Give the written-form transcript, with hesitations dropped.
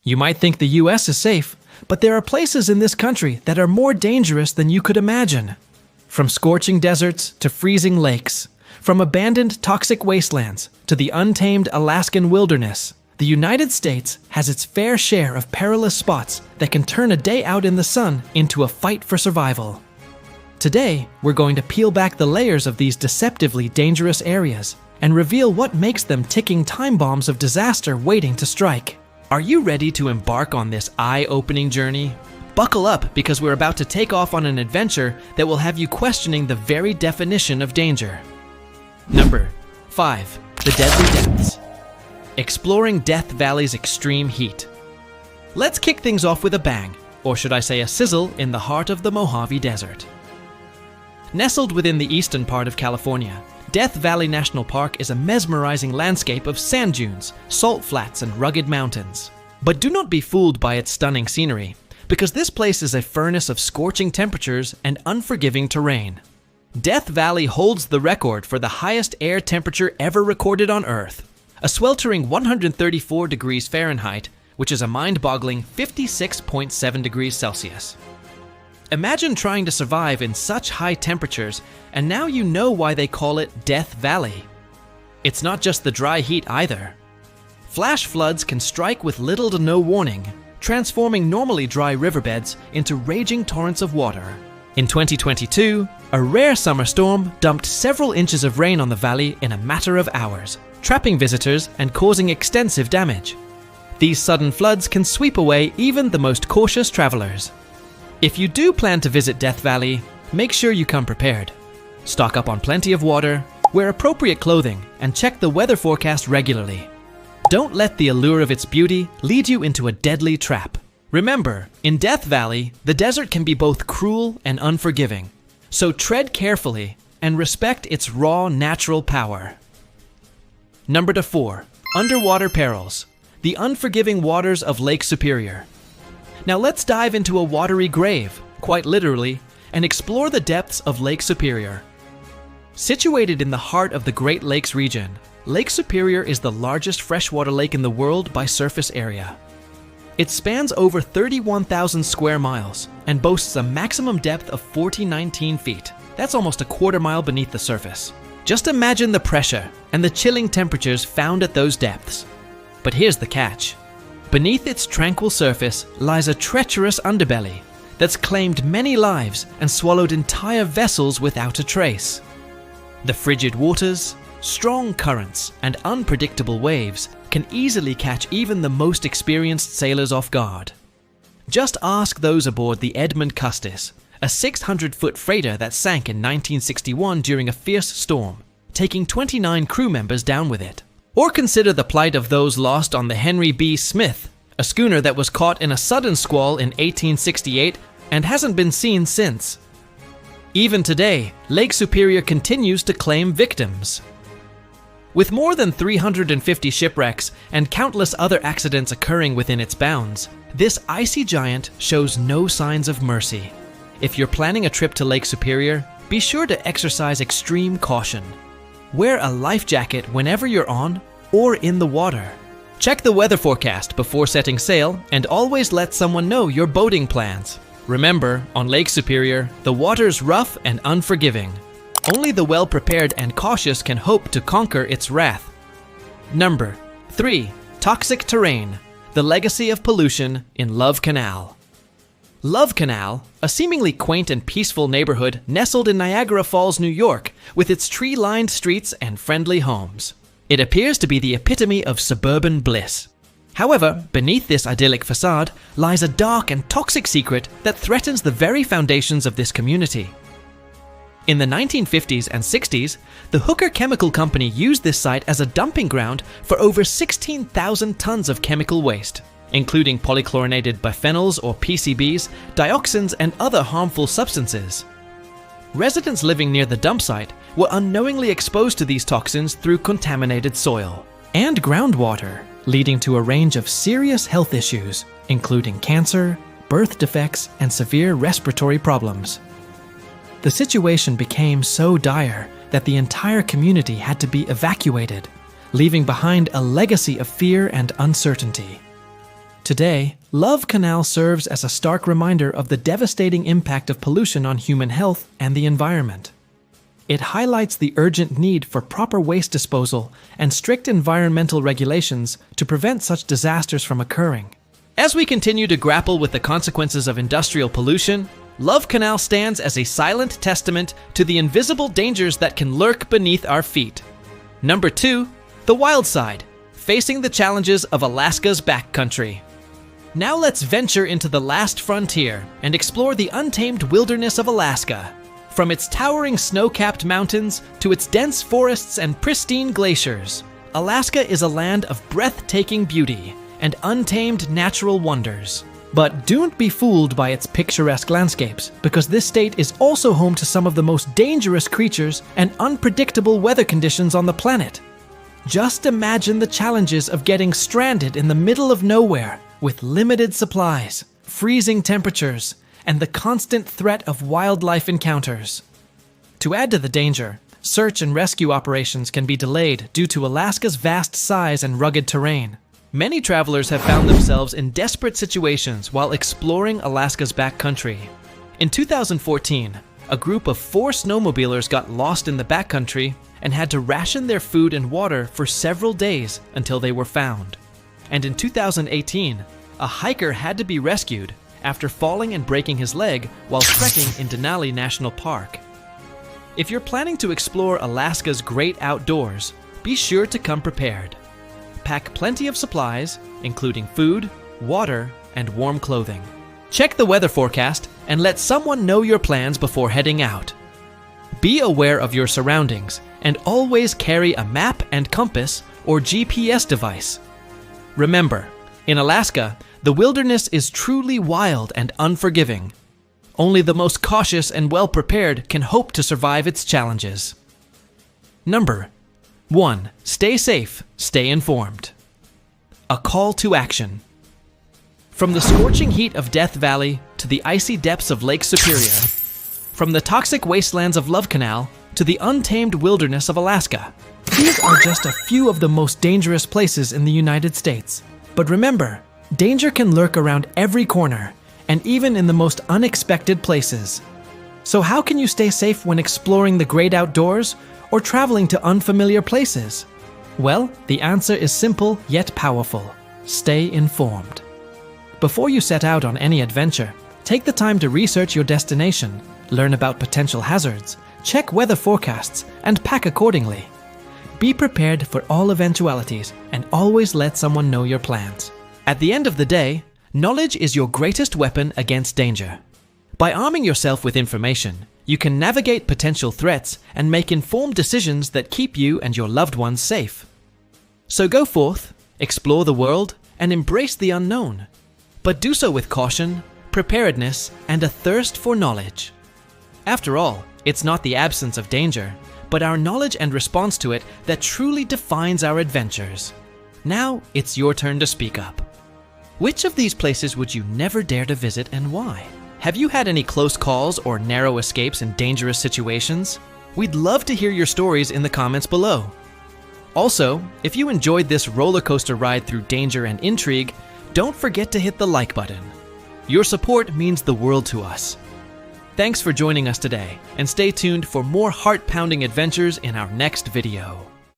You might think the US is safe, but there are places in this country that are more dangerous than you could imagine. From scorching deserts to freezing lakes, from abandoned toxic wastelands to the untamed Alaskan wilderness, the United States has its fair share of perilous spots that can turn a day out in the sun into a fight for survival. Today, we're going to peel back the layers of these deceptively dangerous areas and reveal what makes them ticking time bombs of disaster waiting to strike. Are you ready to embark on this eye-opening journey? Buckle up, because we're about to take off on an adventure that will have you questioning the very definition of danger. Number 5. The Deadly Depths. Exploring Death Valley's extreme heat. Let's kick things off with a bang, or should I say a sizzle, in the heart of the Mojave Desert. Nestled within the eastern part of California, Death Valley National Park is a mesmerizing landscape of sand dunes, salt flats, and rugged mountains. But do not be fooled by its stunning scenery, because this place is a furnace of scorching temperatures and unforgiving terrain. Death Valley holds the record for the highest air temperature ever recorded on Earth, a sweltering 134 degrees Fahrenheit, which is a mind-boggling 56.7 degrees Celsius. Imagine trying to survive in such high temperatures, and now you know why they call it Death Valley. It's not just the dry heat either. Flash floods can strike with little to no warning, transforming normally dry riverbeds into raging torrents of water. In 2022, a rare summer storm dumped several inches of rain on the valley in a matter of hours, trapping visitors and causing extensive damage. These sudden floods can sweep away even the most cautious travelers. If you do plan to visit Death Valley, make sure you come prepared. Stock up on plenty of water, wear appropriate clothing, and check the weather forecast regularly. Don't let the allure of its beauty lead you into a deadly trap. Remember, in Death Valley, the desert can be both cruel and unforgiving. So tread carefully and respect its raw natural power. Number 4. Underwater Perils. The unforgiving waters of Lake Superior. Now let's dive into a watery grave, quite literally, and explore the depths of Lake Superior. Situated in the heart of the Great Lakes region, Lake Superior is the largest freshwater lake in the world by surface area. It spans over 31,000 square miles and boasts a maximum depth of 19 feet. That's almost a quarter mile beneath the surface. Just imagine the pressure and the chilling temperatures found at those depths. But here's the catch. Beneath its tranquil surface lies a treacherous underbelly that's claimed many lives and swallowed entire vessels without a trace. The frigid waters, strong currents, and unpredictable waves can easily catch even the most experienced sailors off guard. Just ask those aboard the Edmund Custis, a 600-foot freighter that sank in 1961 during a fierce storm, taking 29 crew members down with it. Or consider the plight of those lost on the Henry B. Smith, a schooner that was caught in a sudden squall in 1868 and hasn't been seen since. Even today, Lake Superior continues to claim victims. With more than 350 shipwrecks and countless other accidents occurring within its bounds, this icy giant shows no signs of mercy. If you're planning a trip to Lake Superior, be sure to exercise extreme caution. Wear a life jacket whenever you're on or in the water. Check the weather forecast before setting sail, and always let someone know your boating plans. Remember, on Lake Superior, the water's rough and unforgiving. Only the well-prepared and cautious can hope to conquer its wrath. Number 3. Toxic Terrain. The Legacy of Pollution in Love Canal. Love Canal, a seemingly quaint and peaceful neighborhood nestled in Niagara Falls, New York, with its tree-lined streets and friendly homes. It appears to be the epitome of suburban bliss. However, beneath this idyllic facade lies a dark and toxic secret that threatens the very foundations of this community. In the 1950s and 60s, the Hooker Chemical Company used this site as a dumping ground for over 16,000 tons of chemical waste, including polychlorinated biphenyls or PCBs, dioxins, and other harmful substances. Residents living near the dump site were unknowingly exposed to these toxins through contaminated soil and groundwater, leading to a range of serious health issues, including cancer, birth defects, and severe respiratory problems. The situation became so dire that the entire community had to be evacuated, leaving behind a legacy of fear and uncertainty. Today, Love Canal serves as a stark reminder of the devastating impact of pollution on human health and the environment. It highlights the urgent need for proper waste disposal and strict environmental regulations to prevent such disasters from occurring. As we continue to grapple with the consequences of industrial pollution, Love Canal stands as a silent testament to the invisible dangers that can lurk beneath our feet. Number 2, the wild side, facing the challenges of Alaska's backcountry. Now let's venture into the last frontier and explore the untamed wilderness of Alaska. From its towering snow-capped mountains to its dense forests and pristine glaciers, Alaska is a land of breathtaking beauty and untamed natural wonders. But don't be fooled by its picturesque landscapes, because this state is also home to some of the most dangerous creatures and unpredictable weather conditions on the planet. Just imagine the challenges of getting stranded in the middle of nowhere with limited supplies, freezing temperatures, and the constant threat of wildlife encounters. To add to the danger, search and rescue operations can be delayed due to Alaska's vast size and rugged terrain. Many travelers have found themselves in desperate situations while exploring Alaska's backcountry. In 2014, a group of 4 snowmobilers got lost in the backcountry and had to ration their food and water for several days until they were found. And in 2018, a hiker had to be rescued after falling and breaking his leg while trekking in Denali National Park. If you're planning to explore Alaska's great outdoors, be sure to come prepared. Pack plenty of supplies, including food, water, and warm clothing. Check the weather forecast and let someone know your plans before heading out. Be aware of your surroundings and always carry a map and compass or GPS device. Remember, in Alaska, the wilderness is truly wild and unforgiving. Only the most cautious and well-prepared can hope to survive its challenges. Number 1. Stay safe, stay informed. A call to action. From the scorching heat of Death Valley to the icy depths of Lake Superior, from the toxic wastelands of Love Canal to the untamed wilderness of Alaska, these are just a few of the most dangerous places in the United States. But remember, danger can lurk around every corner, and even in the most unexpected places. So how can you stay safe when exploring the great outdoors or traveling to unfamiliar places? Well, the answer is simple yet powerful. Stay informed. Before you set out on any adventure, take the time to research your destination, learn about potential hazards, check weather forecasts, and pack accordingly. Be prepared for all eventualities and always let someone know your plans. At the end of the day, knowledge is your greatest weapon against danger. By arming yourself with information, you can navigate potential threats and make informed decisions that keep you and your loved ones safe. So go forth, explore the world, and embrace the unknown. But do so with caution, preparedness, and a thirst for knowledge. After all, it's not the absence of danger, but our knowledge and response to it that truly defines our adventures. Now, it's your turn to speak up. Which of these places would you never dare to visit and why? Have you had any close calls or narrow escapes in dangerous situations? We'd love to hear your stories in the comments below. Also, if you enjoyed this roller coaster ride through danger and intrigue, don't forget to hit the like button. Your support means the world to us. Thanks for joining us today, and stay tuned for more heart-pounding adventures in our next video.